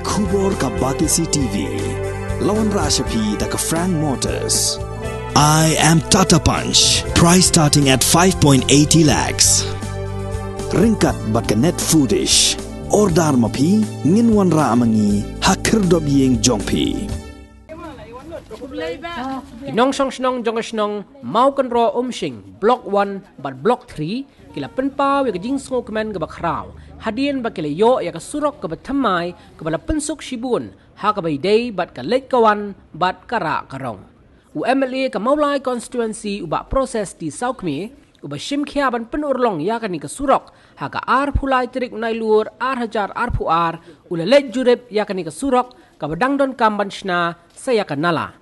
Kubor ka Batisi TV. Lawan Rashapi da ka Frank Motors. I am Tata Punch. Price starting at 5.80 lakhs. Ringkat bat ka net foodish. Ordar mapi nginwan ra amangi hakir dob yeng jongpi. Kinong song jong snong mau kan ro umsing block 1 bat block 3 kila penpaw ya jing sngo kemen ke bakraw hadien ba kila yo ya ka surok ke batamai ke bala pensuk shibun ha ka bai dei bat ka lek kawan bat kara karong u MLA ka maulai constituency u ba proses di saukmi u ba shimkhia ban penurlong ya kan ni ka surok ha ka ar phulai trik nai lur ar hajar ar phu ar u la lek jurep ya kan ni ka surok ka badang don kamban shna saya kanala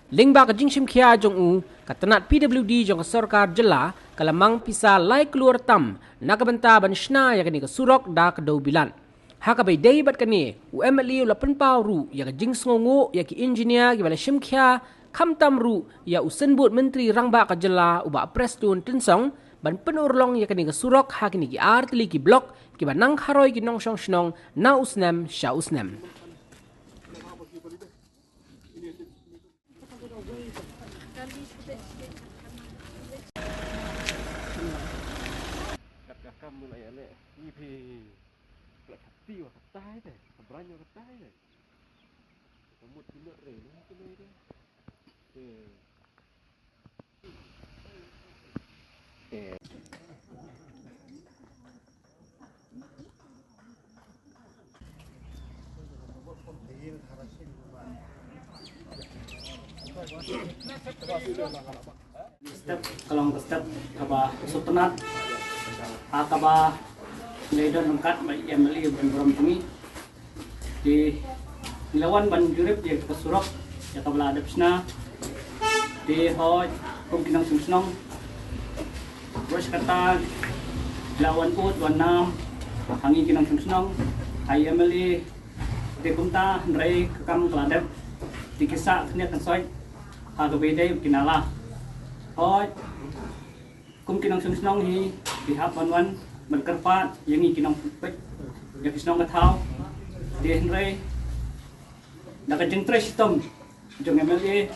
Lingba ka jingshim kia jong u katanat PWD jong sarkar jela kalamang pisa lai keluar tam nakabenta ban shna ya kani ka surok da ka dau bilan haka bai dei bat kani u MLA la penpau ru ya ka jing sngongo ya ki engineer ki bala shim kia kham tam ru ya usenbut menteri rangba ka jela u ba prestun tinsong ban penurlong ya kani ka surok ha kini ki artli ki blok ki banang kharoi ki nong shong shnong na usnem sha usnem Step kalong step kaba sutenat akaba ledon angkat mai MLA berom tumi di lawan ban jurip di kesurok ya kabla adapsna di hoj kum kinang sungsnong terus kata lawan ut wanam hangi kinang sungsnong ai MLA di kumta ndrai kam keladep di kisah kena kan Haga bedai kinala. Hoi, kum kinang sungsnong hi pihak wan berkerpat yang ni kinang pek yang kisnong katau di henry nak jeng tres tom jeng MLA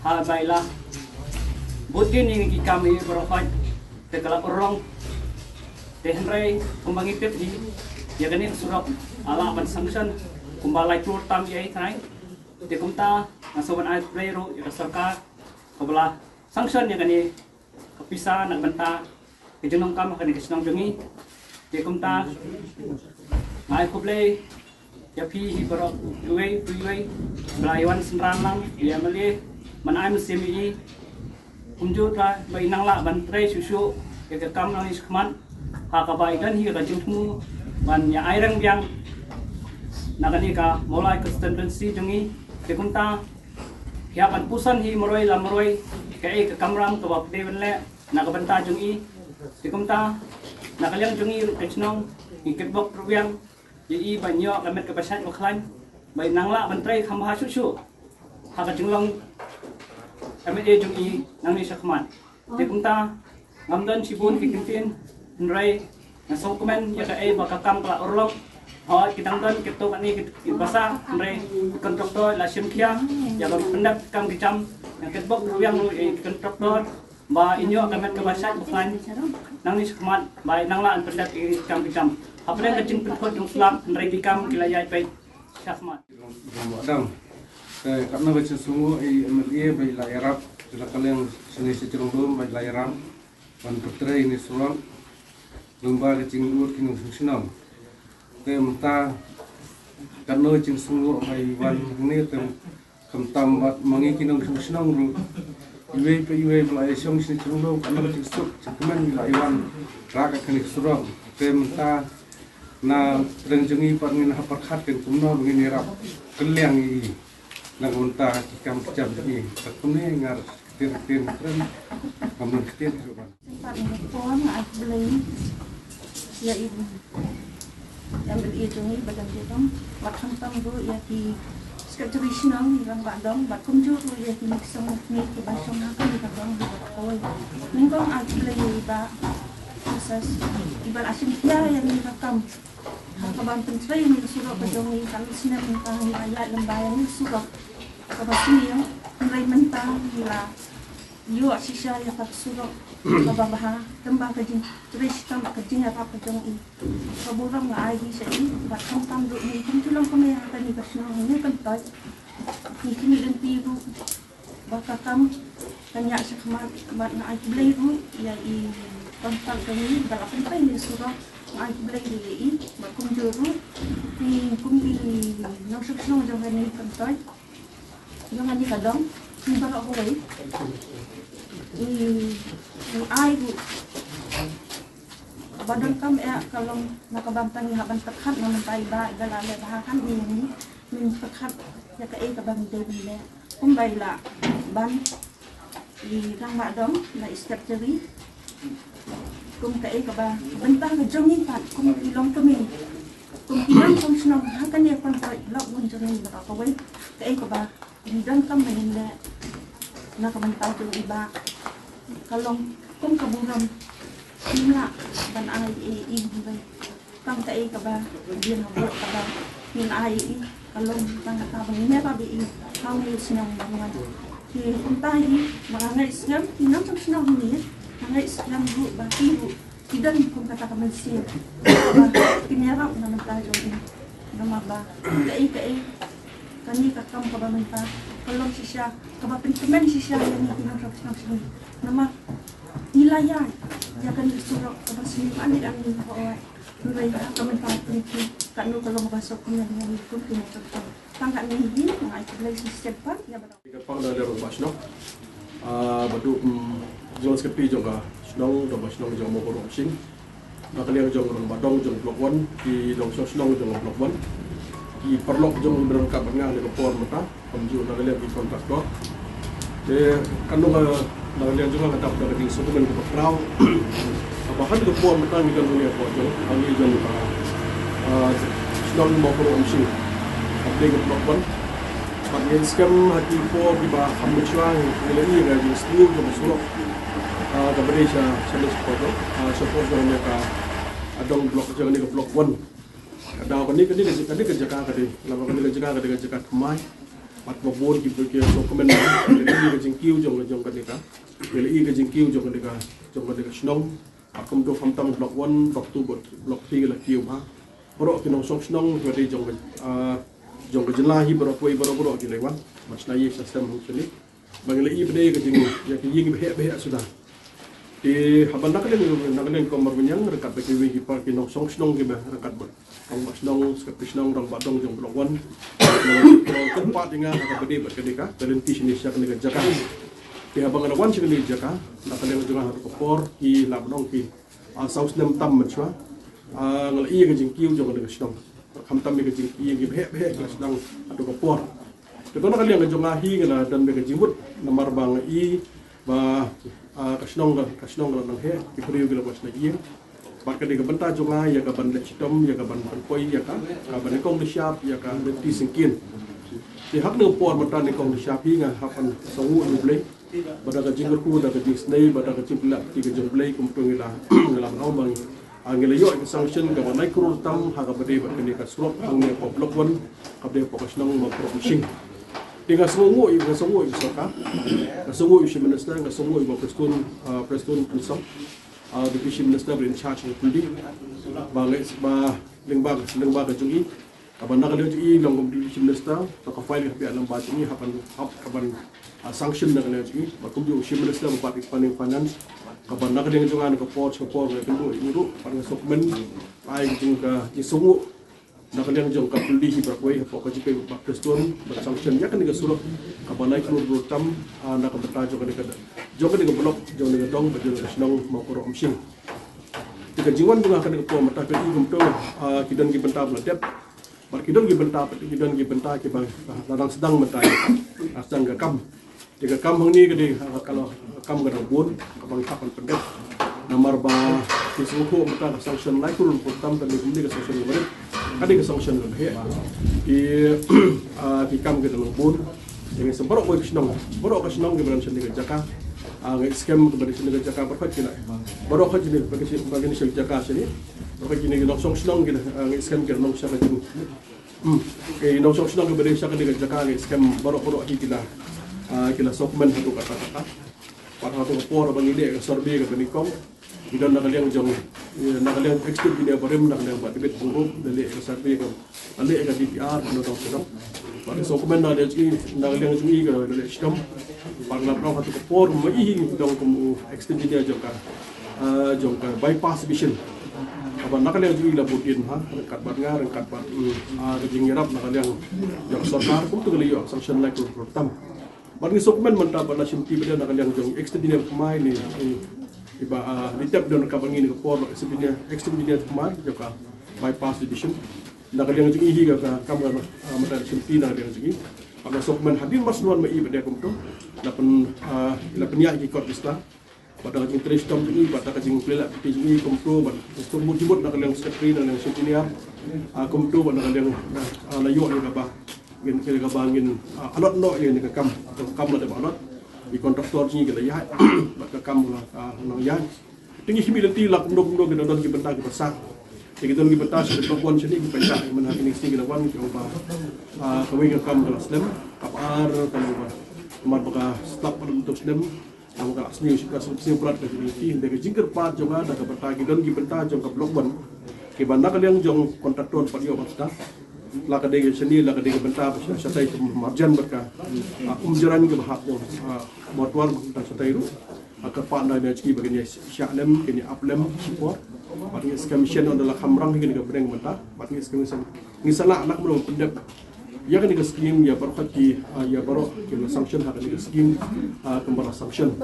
hal baila butin yang kami berofat tegalak orang di henry kumbangitip di ya kini surok ala ban sanction kumbalai keluar tam yai trai di kumta nasawan ayat player ya sarkar kabla sanction yang kini kepisah nak benta kejenong kam kini kesenong jongi di kumta ay kublay ya pi hibarok duwe belayan senran lang ya meli manai musim ini umjut lah bainang lah bantre susu ya kam nang isman hakabaikan hi kajutmu ban ya airang yang nakani ka mulai constituency jongi di kumta hiapan pusan hi moroi la moroi kai ke kamram ke bap dewen le nak benta jungi di kumta nak liang jungi kecnong iket bok rubiang yi banyo lamet ke pasat moklan bai nangla mentrai khamba susu ha ka jinglong MLA jungi nang ni sakman di kumta ngamdan sibun ki kintin nrai na sokumen ya ka ai bakakam kala orlok oh kita nonton kita ni bahasa nrai kontraktor la simkia ya bang pendak kam kicam yang ketbok yang kontraktor ba inyo kamet ke bahasa bukan nang ni sekemat ba nangla pendak kicam apa yang kecing penhot yang selam nrai dikam kilayai pai syakmat adam karena baca sungguh MLA bai la Arab la kaleng seni secerung bai la Arab ban putra ini sulam lomba kecing dur kinu sunam temta karena jeng sungguh haiwan ini tam bat mangi kinong sunang ru iwe belai song sini cerung karena jeng suk cekemen haiwan raka kini surang temta na renjengi pangin haparkat ken kumno begini rap keliang i na unta kikam kecam ini tekune ngar ketir keren kamu ketir coba ya ibu yang berhitung badan kita waktu tamu ya di tradisional yang badong bakum juga ya di mixong ni di basong akan di kadang di bakoi ningkong agile iba proses ibal asim dia yang direkam Kabang pentray ni surok ka dong ni kami sina mentang ayat lembayan ni surok. Kabang sini yang mulai mentang gila. Yo sisa ya tak surok. Kabang bah tembak kejing. Terus tembak kejing apa kejong i. Kaburang ngai di sini. Bat tam duk ni kan tulang kami akan ni kasno ni pentai. Ni kini dan piru. Bakakam tanya sekemar bat ngai beli ru ya i kontak kami dalam pentai ni surok. Ai beli di bakum juru ni kumbi nang suksno jangan ni pentai jangan di kadang ni balak hoi ni ai bu badan kam kalau nak bantangi haban tekat nak mentai ba dalam le bahan ni min tekat ya ka ka ban de le kumbai la ban di rang mak dong la istep jeri kum kai ka ba bentang ke jong ni pat kum ilong kami kum ilong kum senang hakan ya kon ta lok bun jong ni ba ka wei kai ka ba di dan kam main le na ka bentang tu iba kalong kum ka buram ina ban ai i bai kam kai ka ba dia na bo ka ba min ai i kalong tang ka ba ni ba bi kau ni senang bangan ki kum tai ma ngai senang inam senang ni Hangai Islam bu, baki bu, tidak pun kata kemensia. Kinerap nama tajo ini, nama ba. Kai kani kakam kaba menta, kalau sisa kaba pentemen sisa yang ini kita harus sini. Nama nilaian, jangan disuruh kaba sini ane ane kawai. Nilai kami pakai kan kalau masuk dengan itu kita harus tangkap ini, mengajar lagi secepat ya betul. Kita panggil dari rumah sini. Badu jong sekepi jong ka snong dong snong jong mo ko sing nakaliang jong rong badong jong blok 1 ki dong snong jong blok 1 ki perlok jong berang ka banga le ko por mata pamju nakaliang ki kontrak do de kanung nakaliang jong ka tap ka ding suku men ko kraw abahan ko por mata mi kan dunia ko jong ani jong ka snong mo ko sing update ko blok 1 Pagyan skam hati po di ba hamuchuang nilai nga yung steel yung sulok kabari siya support ng ka adong block jang ni block 1 kada kani kerja kadi lama kani kerja kemai mat mabon ki so komen ni ka jingkiu jong kani ka nilai ka jingkiu jong kani ka snong akum do famtam block 1 block 2 block 3 la kiu ha pro kinong snong kadi jong jong kejelahi berapa ki lewan macam ni sistem actually banglai bede ke jing ya ki ying be sudah di haban nak den komar menyang rekat bagi wi par ki nok song snong ki ba rekat bot ong snong skep snong rong badong jong blok 1 kan pa dinga ka bede bat kedika talenti sini syak ni jaka di habang wan sing ni jaka nak den jong har ko por ki labnong ki saus nem tam machwa ngalai ke jing kiu jong de snong kam tam ke jing ki be ke sedang adu ko por Kita nak lihat jong ahi kena dan mereka jemput nomor bang i ba kasnong nang he diberi gila bos lagi bak kena bentar jong ahi ya ka ban lectom ya ka ban poi ya ka ban kong di siap ya ka benti singkin si hak ne por mata ne kong di siap hi nga hapan songu ni blai bada ka jinggur ku da ka jisnei bada ka cimpla ti ka jong blai kum tung ila lam au bang angel yo ka sanction ka ban krul tam ha ka bade ba kene ka slop ang ne ko blok 1 ka de ko kasnong mo pro machine dengan semua soka, semua isu minister, semua ibu presiden pusat, deputy minister in charge of building, lembag kejungi, kapan nak lihat i long deputy minister, tak file hapi alam baca ini kapan sanction nak lihat i, bakum juga isu minister buat expanding finance, kapan nak lihat jungan ke port kedua ini tu, pada dokumen, ai juga semua nakaliang jong kapuli hi brakoi ha pokok jipe bak preston bak sanction ya kan diga sulok kabanai klur tam nak betajo kan diga blok jong diga dong bajong senang mau koro omsing diga jiwan bunga kan diga po mata pe igum to kidan gi benta bladep bar kidan gi benta ki bang ladang sedang mata asang ga kam diga kam hang ni gede kalau kam ga bun kabang kapan pendek nomor ba disuruh mata sanction lai klur tam dan diga sanction ni ada kesanction kan he di kam ke dalam bun dengan sebarok boy kesenang ke dalam sendiri jaka scam kepada sini Jakarta berkat kena baru kat sini bagi ni Jakarta sini berkat sini kita song senang kita scam kita nong siapa tu nong song senang kepada siapa dengan Jakarta scam baru kita kita sokmen satu kata pada satu por bagi dia survey ke penikong kita nak liang jong nak liang expert dia barim nak liang buat debit buruk dari survey ke alik ke DPR nong senang pada sokmen nak dia nak liang jong ke dari scam Pagla prang satu por mai dong kamu extend dia jongka bypass vision apa nak liang juga labutin kat batngar kat bat kejing yarap nak liang jong sarkar pun tu liang sanction like pertama bagi sokmen mentah pada simpi pada nak liang jong extend dia kemai ni iba ditap don ka bangi ni por extend dia kemai jongka bypass vision nak liang juga ihi ka kamu mentah simpi nak liang juga pada sokmen hadir masnuan mai pada kumto lapan ya ikut Islam pada kajing interest tom ini pada kajing pelak ini kumto pada jumut nak yang sekretari dan yang senior kumto pada yang layu ni kaba ngin kira kaba ngin alot no ni kam ada alot di kontraktor ni kita ya pada kam no ya tinggi humility lak kumdo kita don kita bentak kita sak kita don kita bentak perempuan sini kita bentak mana ini sini kita wan kita kawin ke kam dalam Islam kapar kalau Mar baka stop untuk Islam ang ka asni usik plat ka community de ka jingker pat jonga da ka bertagi don gi benta jong ka blok ban ke banda ka liang jong kontraktor pat yo basta la ka de seni la ka de benta sa sai marjan berka jaran ke bahap yo motwar ta sa tairu ka pa na ne chi bagini syalem kini aplem support pat ni commission on la khamrang kini ka breng benta pat ni commission ni sala anak belum pendep ya kan ini scheme ya baru hati ya baru kita sanction hak ini scheme kembali sanction.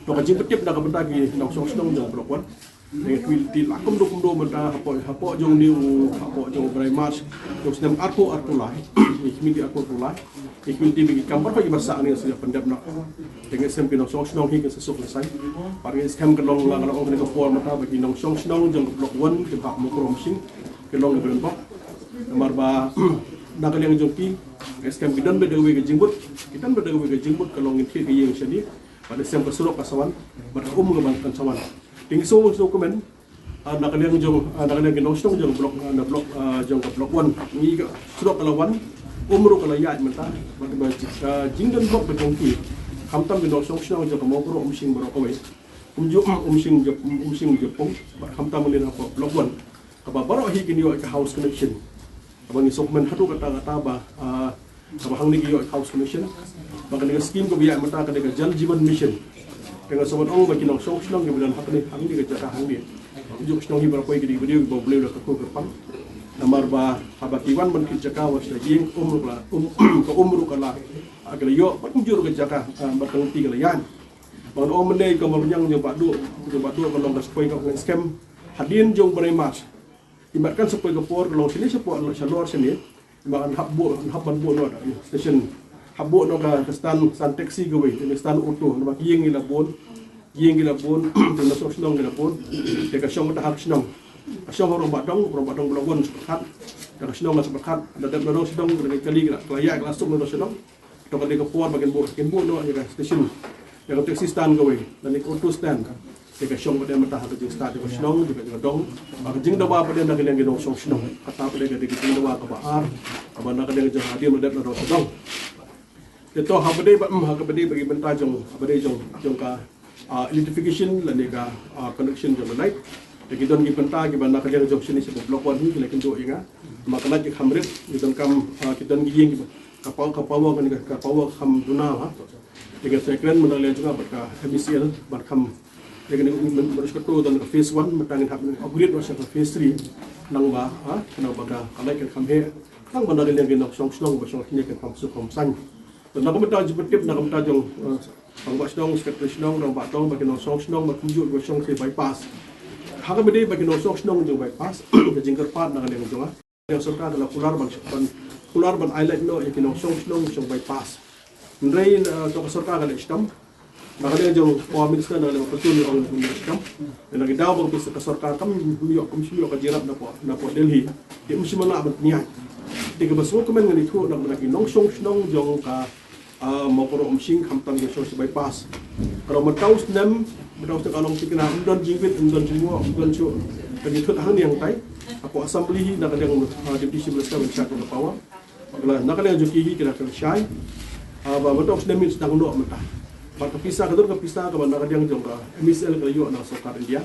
Kalau kaji petip nak berdagi nak sanction jong berlakuan dengan kualiti lakum do benda apa jong new apa jong berai march jong sedang arko lah ini arko lah kualiti bagi kamar bagi masa ini sudah pendap nak dengan sem nak sanction hingga sesuatu selesai. Paling scam kelong lang orang ini kepol mata bagi nak sanction jong berlakuan kita mau kromsing kelong berlakuan nomor ba nak liang jongki skam bidan bedewe ke jingbut kita bedewe ke jingbut kalau ngin ke yang sini pada sem kesurok kasawan pada ke bantan sawan tinggi so komen nak liang jong nak liang gendong jong blok jong ke blok 1 ni ke surok kalawan umru kala ya menta pada jingdan blok bejongki kamtam gendong jong ke mokro umsing borokowe umsing jepong kamtam lin apa blok 1 apa baru hi kini ke house connection abang ni sokmen hatu kata ba abang ni yo house commission bang ni scheme ko biya mata ka de jal jiwan mission dengan sobat ong bagi nong sok snong kemudian hak ni hang ni ke jaka hang ni juk snong hi berapa gidi video bo boleh dak ko kerpang nomor ba habatiwan man ki jaka was lagi umru kala agak yo patujur ke jaka batang ti kala yan bang ong mendai ko yang jo badu kalau dak spoil ko scam hadin jong berai mas ibaratkan sepoi gepor kalau sini sepoi salor sini ibaratkan habban bo no station habbo no ka stan taxi gawe ni stan auto no yeng ila bon to so snong ila bon te ka shong ta hak snong shong ro badong blogon sepat ka snong sepat ada no snong dengan kali klaya langsung no snong to ka de gepor bagian bo no ya station ya taxi stand gawe dan auto stand Jika syong pada mata hak jing start dengan snong juga dong, bagi jing dawa pada nak yang gedong syong snong, kata pada ketika jing dawa kebaar, abang nak yang jang hadir melihat nak dong. Itu hak bedi bagi bentar jong, bedi jong ka identification dan ka connection jong light. Jadi don gi bentar gi banda kerja jong sini sebab blok 1 ni kena kenjo inga, maka nak hamrit kita kam kita gi yang kapau kam duna ha. Dengan sekren menalian juga berka MCL berkam dengan berus ketua dan phase 1 matangin hab upgrade was ke phase 3 nang ba ha kana baga kalai kan khamhe nang banda yang genok song ba song ni kan kam su kom sang dan nak meta jepetip nak meta jong bang ba song sekretari song nang ba tong bagi no song ba kunjut go song ke bypass hak bede bagi no song jong bypass ke jingkar pat nang yang jong yang sarkar adalah pular ban island no ke no song bypass ndrai to sarkar kan istam Makanya jauh minister dalam pertuni orang Malaysia, dan lagi dah baru bisa kesorkan kami komisi kajiran dapat Delhi, dia mesti mana berniat. Tiga besar komen dengan itu nak lagi nong jong ka mau ko omsing hamtam ge so bypass kalau mataus nem mataus te kalong tikna undon jingwit undon jingwo undon chu kagi thut hang yang tai aku assembly na kadang deputy civil servant cha ko pawa agla na kadang joki hi kira kan shai ba mataus nem min sedang no mata ba kapisa kadur kapisa ka na kadang jongka misel ka yo na sokar India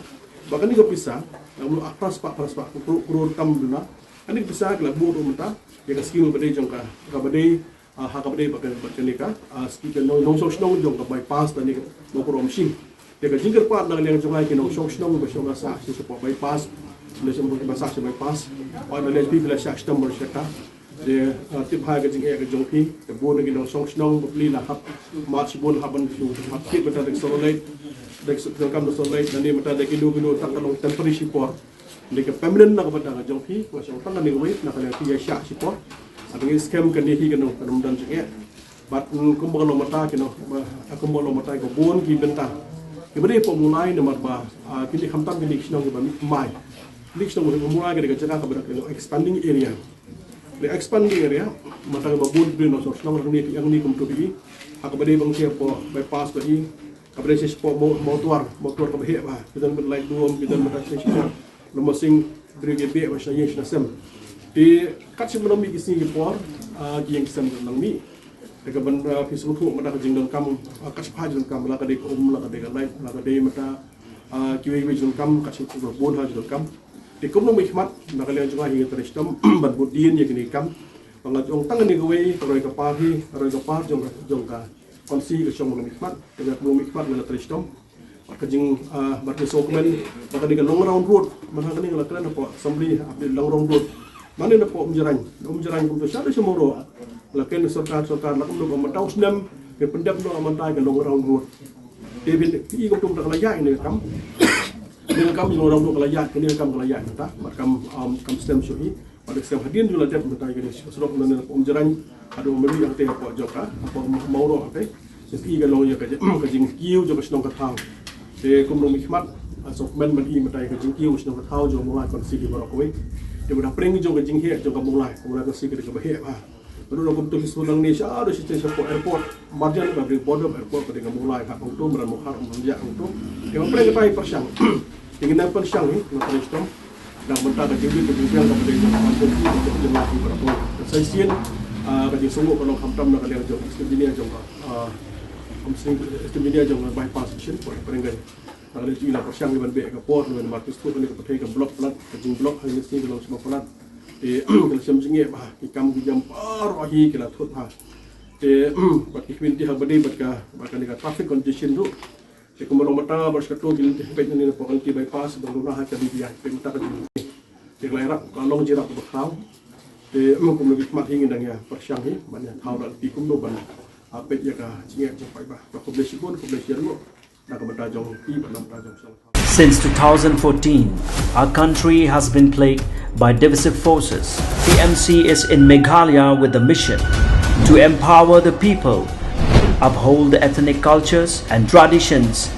bahkan ni kapisa na apras pak kurur kam duna ani kapisa kala bu mata ya skill bade jongka ka bade hakabade bakan nika skill no so shnong jongka bypass tani mo ko omsing Jika jingkir part nak liang jungai kena usong senong bersong rasa support bypass, Malaysia mungkin masak bypass, orang Malaysia bila syak sistem bersyaka, dia tip hai ke jingkir ke jongpi, kebun lagi dong usong senong beli lah hab march bun haban tu hab kit betul dek solid, dek kam solid, dan dia betul dek idu tak kalong temporary support, dek permanent nak betul ke jongpi, macam tangan ni wait nak liang tiga syak support, ada ni scam kan dia kena dan jingkir, bat kumpul kalau mata kena kumpul kalau mata kebun ki bentang. Kemudian pemulai nomor bah, kini hamtam kini kisnong kita mai, kini kisnong kita pemulai kita cakap kepada expanding area, the expanding area, mata kita bun beri nosor kisnong orang yang ni kumputi, kemudian bangsa po bypass beri, kemudian sesi po motor kemudian bah, kita berlai dua, kita berlai sesi, lemasing beri gebe macam yang senasem, di kat sebelum ini kisni kepor, yang kisam tentang ni. Dekat benda Facebook tu mata kejeng dalam kam kasih dalam kam lah kadek lah kadek live lah kadek mata kiwi dalam kam kasih berbun dalam kam. Dekat nomor hikmat nak kalian juga hingga teristam berbudin yang kini kam. Pengajong tangan ni gue kalau ikapar jongka konsi kesong nomor hikmat dengan nomor hikmat dengan teristam. Kejeng berarti sokmen maka dengan long round road mana kini kalau kalian apa assembly update long round road mana nak umjaran untuk siapa semua roh. Lakin serkar lakum do matau senam ke pendap do amantai ke long round road David i ko tum tak layak ini kam long round road layak ke ni kam layak ta kam stem shui pada stem hadian jula dat mentai ke serok nan umjaran adu meri yang te apa joka apa mau ro ke i ke long ya ke jing kiu jo ke snong ka thang te kum no hikmat asok men i mentai ke jing kiu snong ka thau jo mulai kon si di barok we dia dah pring jo ke jing he jo ka mulai ko si ke ke he Lalu orang tu Sulang ni ada sistem airport, marjan bagi border airport pada mulai hak untuk meramuhar menjak untuk. Yang paling kita persang, yang kita persang ni nak sistem dan mentah kejadian kemudian kepada yang mampu untuk jelas berapa. Saya sian kerja sungguh kalau hamtam nak kalian jom sistem ini jom sistem ini jom bypass mission paling gay. Kalau itu ialah persang di bandar airport dengan markus tu kena kepada ke blok pelat, kejung blok hanya sini kalau semua pelat. Kalau semjengnya bah ikam jam parahi kila thut ha bat ikhwinti ha bade bat ka ni ka traffic congestion tu se kumalo mata berskato gil baik ni pokon ki bypass banduna ha ka dia pemta ka ni kelairak kalong jirak berkhau kum lebih mat hingin dang ya persyang ni banyak thau dak ti kum do ban apet ya ka jinge pai bah ko blesi bon ko blesi ro na ka bata jong ti ban ta jong sang. Since 2014, our country has been plagued by divisive forces. TMC is in Meghalaya with the mission to empower the people, uphold the ethnic cultures and traditions,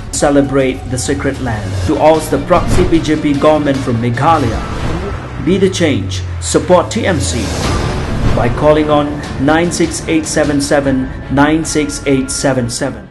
celebrate the sacred land. To oust the proxy BJP government from Meghalaya, be the change, support TMC by calling on 96877 96877.